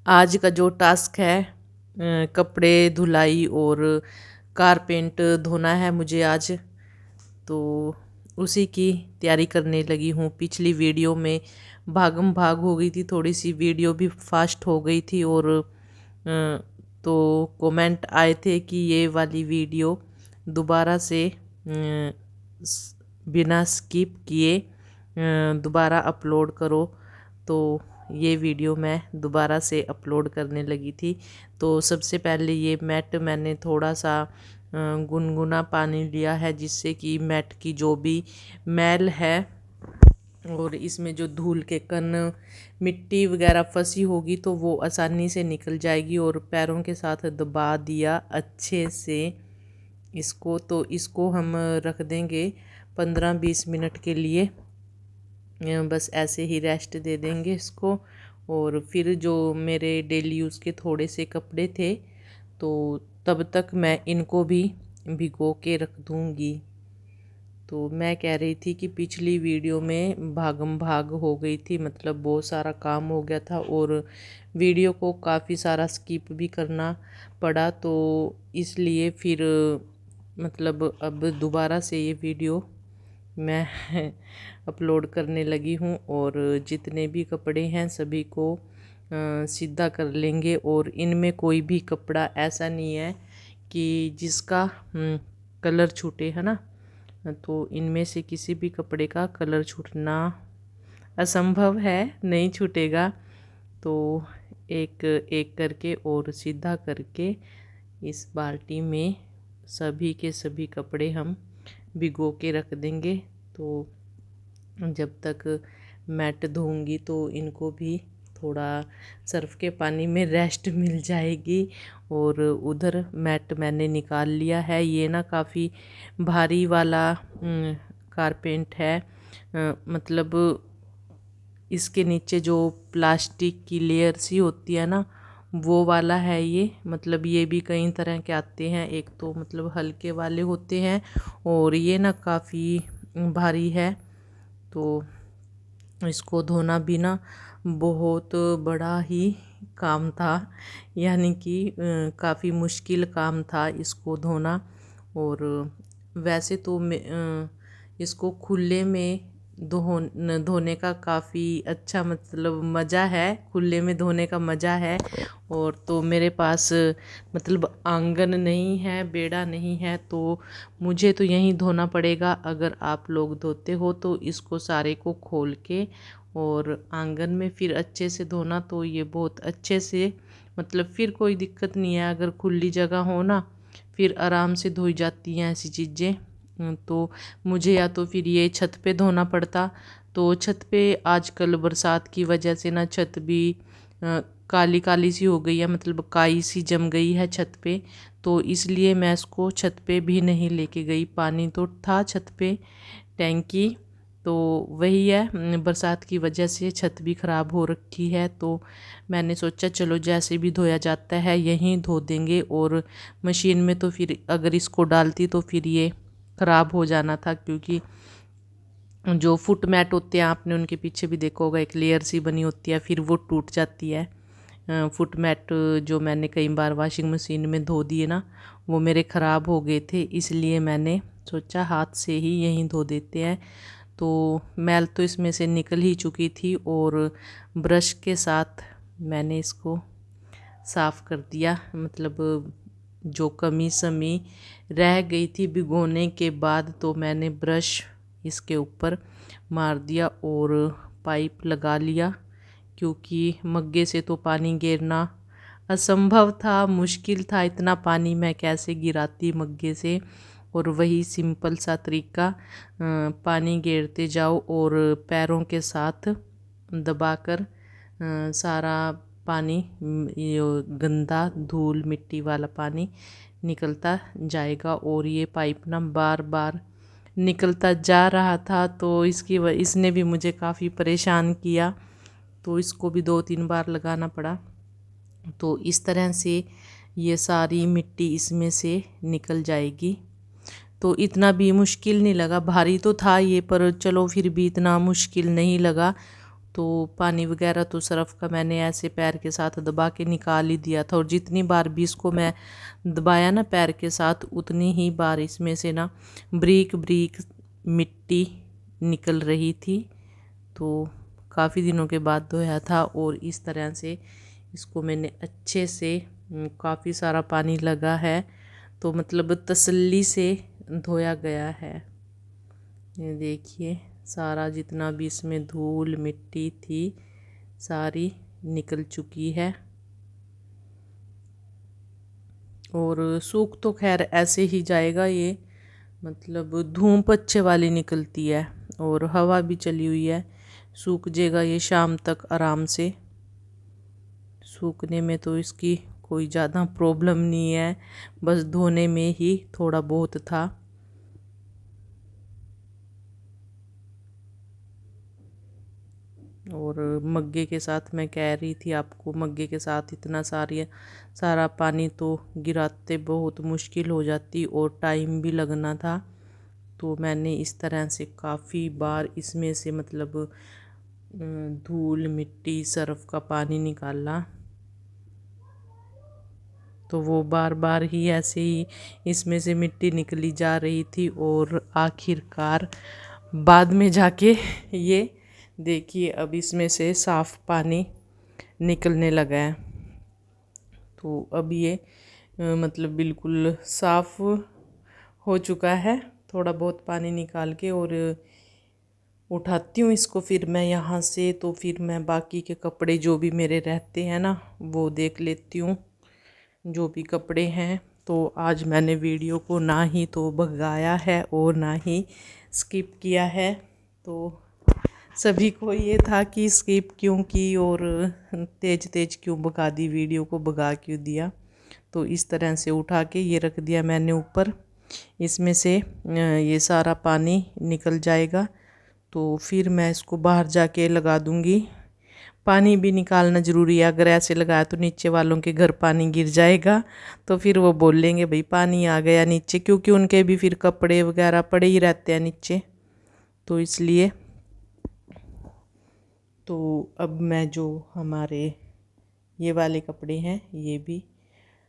आज का जो टास्क है कपड़े धुलाई और कारपेंट धोना है मुझे आज, तो उसी की तैयारी करने लगी हूँ। पिछली वीडियो में भागम भाग हो गई थी, थोड़ी सी वीडियो भी फास्ट हो गई थी और तो कमेंट आए थे कि ये वाली वीडियो दोबारा से बिना स्किप किए दोबारा अपलोड करो। तो ये वीडियो मैं दोबारा से अपलोड करने लगी थी। तो सबसे पहले ये मैट मैंने थोड़ा सा गुनगुना पानी लिया है, जिससे कि मैट की जो भी मैल है और इसमें जो धूल के कण मिट्टी वगैरह फंसी होगी तो वो आसानी से निकल जाएगी। और पैरों के साथ दबा दिया अच्छे से इसको। तो इसको हम रख देंगे 15-20 मिनट के लिए, बस ऐसे ही रेस्ट दे देंगे इसको। और फिर जो मेरे डेली यूज़ के थोड़े से कपड़े थे तो तब तक मैं इनको भी भिगो के रख दूँगी। तो मैं कह रही थी कि पिछली वीडियो में भागम भाग हो गई थी, मतलब बहुत सारा काम हो गया था और वीडियो को काफ़ी सारा स्किप भी करना पड़ा। तो इसलिए फिर मतलब अब दोबारा से ये वीडियो मैं अपलोड करने लगी हूँ और जितने भी कपड़े हैं सभी को सीधा कर लेंगे। और इनमें कोई भी कपड़ा ऐसा नहीं है कि जिसका कलर छूटे, है ना। तो इनमें से किसी भी कपड़े का कलर छूटना असंभव है, नहीं छूटेगा। तो एक एक करके और सीधा करके इस बाल्टी में सभी के सभी कपड़े हम भिगो के रख देंगे। तो जब तक मैट धोऊंगी तो इनको भी थोड़ा सर्फ के पानी में रेस्ट मिल जाएगी। और उधर मैट मैंने निकाल लिया है। ये ना काफ़ी भारी वाला कारपेंट है, मतलब इसके नीचे जो प्लास्टिक की लेयर सी होती है ना, वो वाला है ये। मतलब ये भी कई तरह के आते हैं, एक तो मतलब हल्के वाले होते हैं और ये ना काफ़ी भारी है। तो इसको धोना भी ना बहुत बड़ा ही काम था, यानी कि काफ़ी मुश्किल काम था इसको धोना। और वैसे तो इसको खुले में धोने का काफ़ी अच्छा मतलब मज़ा है, खुले में धोने का मज़ा है। और तो मेरे पास मतलब आंगन नहीं है, बेड़ा नहीं है, तो मुझे तो यहीं धोना पड़ेगा। अगर आप लोग धोते हो तो इसको सारे को खोल के और आंगन में फिर अच्छे से धोना, तो ये बहुत अच्छे से मतलब फिर कोई दिक्कत नहीं है। अगर खुली जगह हो ना फिर आराम से धोई जाती हैं ऐसी चीज़ें। तो मुझे या तो फिर ये छत पे धोना पड़ता। तो छत पे आजकल बरसात की वजह से ना छत भी काली काली सी हो गई है, मतलब काई सी जम गई है छत पे। तो इसलिए मैं इसको छत पे भी नहीं लेके गई। पानी तो था छत पे, टैंकी, तो वही है, बरसात की वजह से छत भी ख़राब हो रखी है। तो मैंने सोचा चलो जैसे भी धोया जाता है यहीं धो देंगे। और मशीन में तो फिर अगर इसको डालती तो फिर ये ख़राब हो जाना था, क्योंकि जो फुट मैट होते हैं आपने उनके पीछे भी देखा होगा, एक लेयर सी बनी होती है, फिर वो टूट जाती है। फुट मैट जो मैंने कई बार वॉशिंग मशीन में धो दिए ना, वो मेरे ख़राब हो गए थे, इसलिए मैंने सोचा हाथ से ही यहीं धो देते हैं। तो मैल तो इसमें से निकल ही चुकी थी और ब्रश के साथ मैंने इसको साफ़ कर दिया। मतलब जो कमी समी रह गई थी भिगोने के बाद, तो मैंने ब्रश इसके ऊपर मार दिया और पाइप लगा लिया, क्योंकि मग्गे से तो पानी गिरना असंभव था, मुश्किल था। इतना पानी मैं कैसे गिराती मग्गे से। और वही सिंपल सा तरीका, पानी गिरते जाओ और पैरों के साथ दबाकर सारा पानी, ये गंदा धूल मिट्टी वाला पानी निकलता जाएगा। और ये पाइप ना बार बार निकलता जा रहा था, तो इसने भी मुझे काफ़ी परेशान किया। तो इसको भी 2-3 बार लगाना पड़ा। तो इस तरह से ये सारी मिट्टी इसमें से निकल जाएगी। तो इतना भी मुश्किल नहीं लगा, भारी तो था ये, पर चलो फिर भी इतना मुश्किल नहीं लगा। तो पानी वगैरह तो सर्फ़ का मैंने ऐसे पैर के साथ दबा के निकाल ही दिया था। और जितनी बार भी इसको मैं दबाया ना पैर के साथ, उतनी ही बार इसमें से ना बारीक बारीक मिट्टी निकल रही थी। तो काफ़ी दिनों के बाद धोया था और इस तरह से इसको मैंने अच्छे से, काफ़ी सारा पानी लगा है तो मतलब तसल्ली से धोया गया है। ये देखिए सारा जितना भी इसमें धूल मिट्टी थी सारी निकल चुकी है। और सूख तो खैर ऐसे ही जाएगा ये, मतलब धूप अच्छे वाली निकलती है और हवा भी चली हुई है, सूख जाएगा ये शाम तक आराम से। सूखने में तो इसकी कोई ज़्यादा प्रॉब्लम नहीं है, बस धोने में ही थोड़ा बहुत था। और मग्गे के साथ मैं कह रही थी आपको, मग्गे के साथ इतना सारा पानी तो गिराते बहुत मुश्किल हो जाती और टाइम भी लगना था। तो मैंने इस तरह से काफ़ी बार इसमें से मतलब धूल मिट्टी सर्फ़ का पानी निकाला। तो वो बार बार ही ऐसे ही इसमें से मिट्टी निकली जा रही थी और आखिरकार बाद में जाके ये देखिए अब इसमें से साफ़ पानी निकलने लगा है। तो अब ये मतलब बिल्कुल साफ़ हो चुका है। थोड़ा बहुत पानी निकाल के और उठाती हूँ इसको फिर मैं यहाँ से। तो फिर मैं बाकी के कपड़े जो भी मेरे रहते हैं ना वो देख लेती हूँ, जो भी कपड़े हैं। तो आज मैंने वीडियो को ना ही तो भगाया है और ना ही स्किप किया है। तो सभी को ये था कि स्किप क्यों की और तेज तेज क्यों भगा दी, वीडियो को भगा क्यों दिया। तो इस तरह से उठा के ये रख दिया मैंने ऊपर। इसमें से ये सारा पानी निकल जाएगा तो फिर मैं इसको बाहर जाके लगा दूँगी। पानी भी निकालना ज़रूरी है, अगर ऐसे लगाया तो नीचे वालों के घर पानी गिर जाएगा तो फिर वो बोलेंगे भाई पानी आ गया नीचे, क्योंकि उनके भी फिर कपड़े वगैरह पड़े ही रहते हैं नीचे। तो इसलिए तो अब मैं जो हमारे ये वाले कपड़े हैं ये भी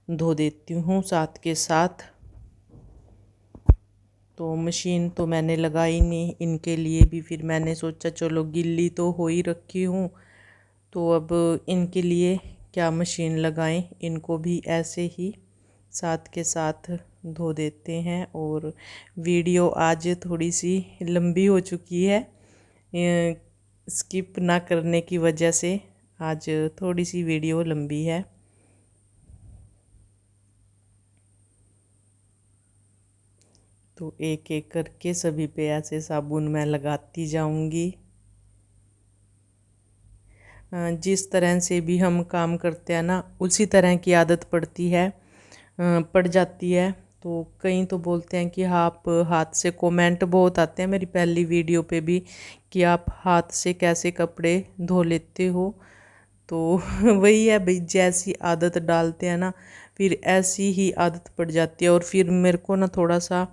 धो देती हूँ साथ के साथ। तो मशीन तो मैंने लगाई नहीं इनके लिए भी, फिर मैंने सोचा चलो गिल्ली तो हो ही रखी हूँ तो अब इनके लिए क्या मशीन लगाएं, इनको भी ऐसे ही साथ के साथ धो देते हैं। और वीडियो आज थोड़ी सी लंबी हो चुकी है, स्किप ना करने की वजह से आज थोड़ी सी वीडियो लंबी है। तो एक एक करके सभी पे ऐसे साबुन मैं लगाती जाऊंगी। जिस तरह से भी हम काम करते हैं ना उसी तरह की आदत पड़ जाती है। तो कई तो बोलते हैं कि आप हाथ से, कमेंट बहुत आते हैं मेरी पहली वीडियो पे भी कि आप हाथ से कैसे कपड़े धो लेते हो। तो वही है भाई, जैसी आदत डालते हैं ना फिर ऐसी ही आदत पड़ जाती है। और फिर मेरे को ना थोड़ा सा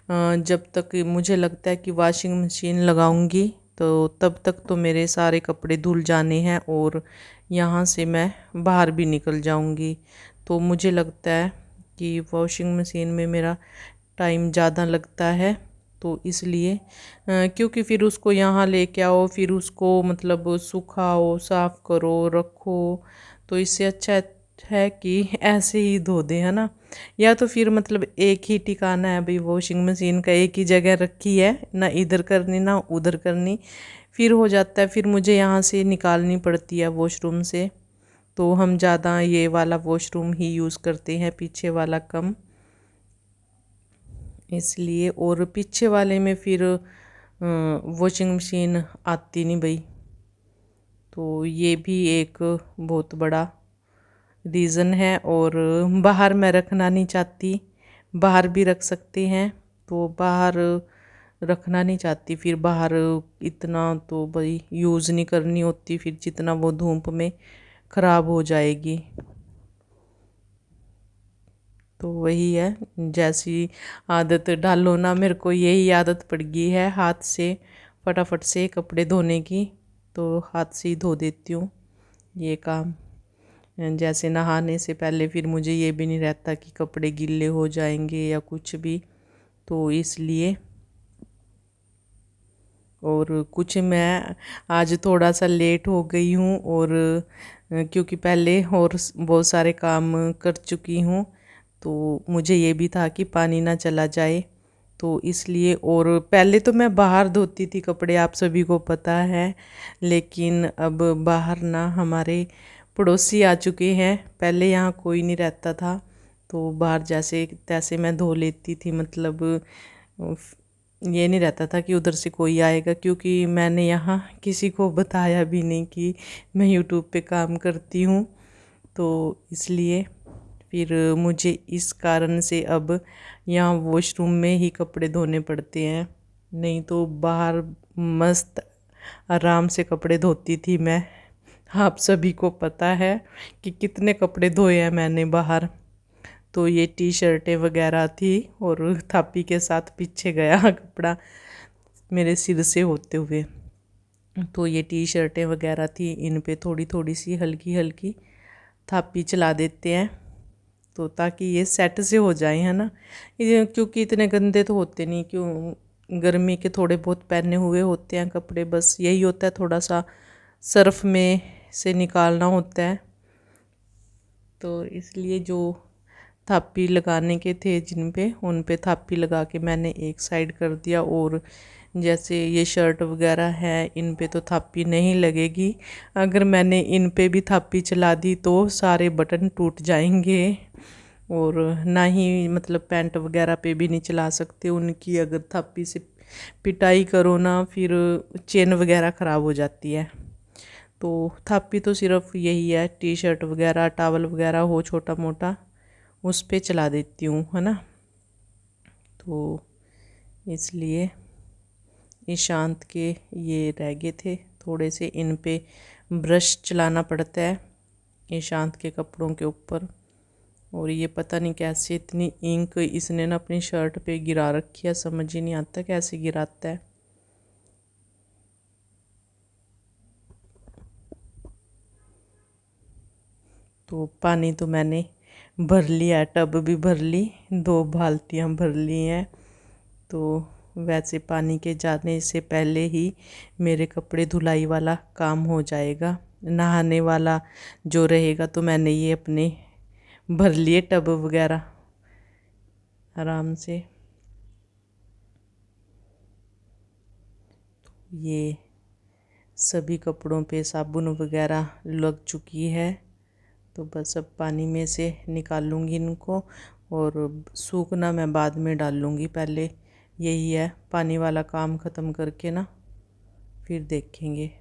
जब तक मुझे लगता है कि वॉशिंग मशीन लगाऊंगी तो तब तक तो मेरे सारे कपड़े धुल जाने हैं और यहाँ से मैं बाहर भी निकल जाऊंगी। तो मुझे लगता है कि वॉशिंग मशीन में मेरा टाइम ज़्यादा लगता है। तो इसलिए क्योंकि फिर उसको यहाँ लेके आओ, फिर उसको मतलब सुखाओ, साफ़ करो, रखो। तो इससे अच्छा है कि ऐसे ही धो दे, है ना। या तो फिर मतलब एक ही ठिकाना है भाई, वॉशिंग मशीन का एक ही जगह रखी है, ना इधर करनी ना उधर करनी, फिर हो जाता है फिर मुझे यहाँ से निकालनी पड़ती है वॉशरूम से। तो हम ज़्यादा ये वाला वॉशरूम ही यूज़ करते हैं, पीछे वाला कम, इसलिए। और पीछे वाले में फिर वॉशिंग मशीन आती नहीं भाई। तो ये भी एक बहुत बड़ा रीज़न है। और बाहर मैं रखना नहीं चाहती, बाहर भी रख सकते हैं तो बाहर रखना नहीं चाहती, फिर बाहर इतना तो भाई यूज़ नहीं करनी होती, फिर जितना वो धूप में ख़राब हो जाएगी। तो वही है, जैसी आदत डालो ना, मेरे को यही आदत पड़ गई है हाथ से फटाफट से कपड़े धोने की। तो हाथ से ही धो देती हूँ ये काम। जैसे नहाने से पहले फिर मुझे ये भी नहीं रहता कि कपड़े गीले हो जाएंगे या कुछ भी, तो इसलिए। और कुछ मैं आज थोड़ा सा लेट हो गई हूँ, और क्योंकि पहले और बहुत सारे काम कर चुकी हूँ, तो मुझे ये भी था कि पानी ना चला जाए, तो इसलिए। और पहले तो मैं बाहर धोती थी कपड़े, आप सभी को पता है, लेकिन अब बाहर ना हमारे पड़ोसी आ चुके हैं, पहले यहाँ कोई नहीं रहता था, तो बाहर जैसे तैसे मैं धो लेती थी। मतलब ये नहीं रहता था कि उधर से कोई आएगा, क्योंकि मैंने यहाँ किसी को बताया भी नहीं कि मैं यूट्यूब पे काम करती हूँ, तो इसलिए फिर मुझे इस कारण से अब यहाँ वॉशरूम में ही कपड़े धोने पड़ते हैं, नहीं तो बाहर मस्त आराम से कपड़े धोती थी मैं। आप सभी को पता है कि कितने कपड़े धोए हैं मैंने बाहर। तो ये टी शर्टें वगैरह थी, और थापी के साथ पीछे गया कपड़ा मेरे सिर से होते हुए। तो ये टी शर्टें वगैरह थी, इन पे थोड़ी थोड़ी सी हल्की हल्की थापी चला देते हैं, तो ताकि ये सेट से हो जाए, है ना। ये क्योंकि इतने गंदे तो होते नहीं, क्यों गर्मी के थोड़े बहुत पहने हुए होते हैं कपड़े, बस यही होता है थोड़ा सा सर्फ में से निकालना होता है। तो इसलिए जो थापी लगाने के थे जिन पे, उन पे थापी लगा के मैंने एक साइड कर दिया। और जैसे ये शर्ट वगैरह है, इन पे तो थापी नहीं लगेगी, अगर मैंने इन पे भी थापी चला दी तो सारे बटन टूट जाएंगे, और ना ही मतलब पैंट वगैरह पे भी नहीं चला सकते उनकी, अगर थापी से पिटाई करो ना, फिर चेन वगैरह ख़राब हो जाती है। तो थापी तो सिर्फ यही है, टी शर्ट वगैरह टावल वगैरह हो छोटा मोटा, उस पे चला देती हूँ, है ना। तो इसलिए ईशांत के ये रह गए थे थोड़े से, इन पे ब्रश चलाना पड़ता है ईशांत के कपड़ों के ऊपर। और ये पता नहीं कैसे इतनी इंक इसने ना अपनी शर्ट पे गिरा रखी है, समझ ही नहीं आता कैसे गिराता है। तो पानी तो मैंने भर लिया है, टब भी भर ली, 2 बाल्टियाँ भर ली हैं। तो वैसे पानी के जाने से पहले ही मेरे कपड़े धुलाई वाला काम हो जाएगा, नहाने वाला जो रहेगा तो मैंने ये अपने भर लिए टब वगैरह आराम से। ये सभी कपड़ों पे साबुन वगैरह लग चुकी है, तो बस अब पानी में से निकाल लूँगी इनको, और सूखना मैं बाद में डाल लूँगी, पहले यही है पानी वाला काम ख़त्म करके ना फिर देखेंगे।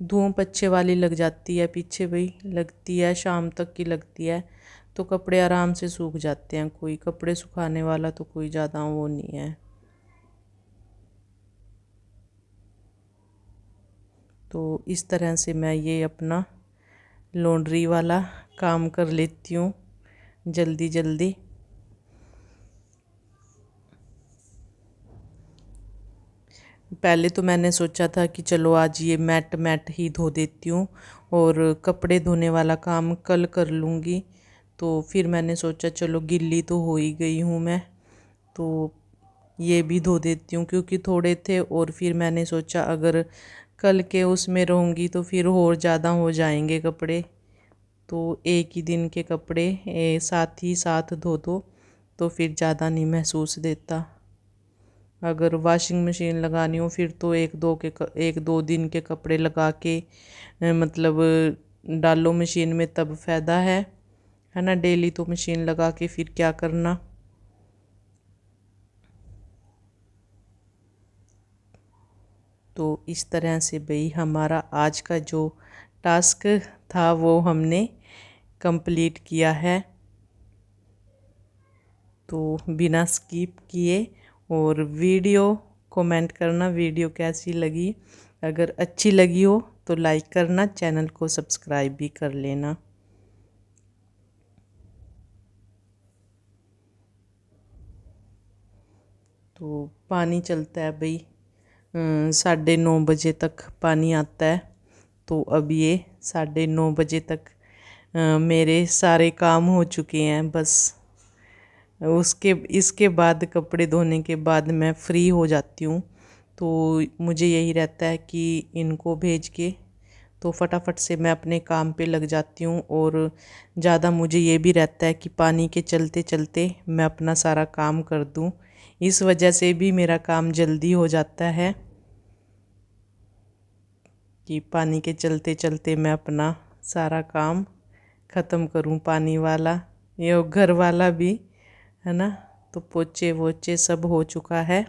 धूप अच्छे वाली लग जाती है पीछे, भाई लगती है शाम तक की लगती है, तो कपड़े आराम से सूख जाते हैं, कोई कपड़े सुखाने वाला तो कोई ज़्यादा वो नहीं है। तो इस तरह से मैं ये अपना लॉन्ड्री वाला काम कर लेती हूँ जल्दी जल्दी। पहले तो मैंने सोचा था कि चलो आज ये मैट मैट ही धो देती हूँ, और कपड़े धोने वाला काम कल कर लूँगी। तो फिर मैंने सोचा चलो गिल्ली तो हो ही गई हूँ मैं, तो ये भी धो देती हूँ, क्योंकि थोड़े थे, और फिर मैंने सोचा अगर कल के उसमें रहूँगी तो फिर और ज़्यादा हो जाएंगे कपड़े, तो एक ही दिन के कपड़े साथ ही साथ धो दो तो फिर ज़्यादा नहीं महसूस देता। अगर वॉशिंग मशीन लगानी हो फिर तो एक दो दिन के कपड़े लगा के मतलब डालो मशीन में, तब फ़ायदा है ना। डेली तो मशीन लगा के फिर क्या करना। तो इस तरह से भाई हमारा आज का जो टास्क था वो हमने कंप्लीट किया है। तो बिना स्किप किए, और वीडियो कमेंट करना वीडियो कैसी लगी, अगर अच्छी लगी हो तो लाइक करना, चैनल को सब्सक्राइब भी कर लेना। तो पानी चलता है भाई, 9:30 तक पानी आता है। तो अब ये 9:30 तक मेरे सारे काम हो चुके हैं। बस इसके बाद कपड़े धोने के बाद मैं फ्री हो जाती हूँ। तो मुझे यही रहता है कि इनको भेज के तो फटाफट से मैं अपने काम पे लग जाती हूँ। और ज़्यादा मुझे ये भी रहता है कि पानी के चलते चलते मैं अपना सारा काम कर दूँ। इस वजह से भी मेरा काम जल्दी हो जाता है कि पानी के चलते चलते मैं अपना सारा काम ख़त्म करूँ। पानी वाला ये घर वाला भी है ना। तो पोछे वोछे सब हो चुका है।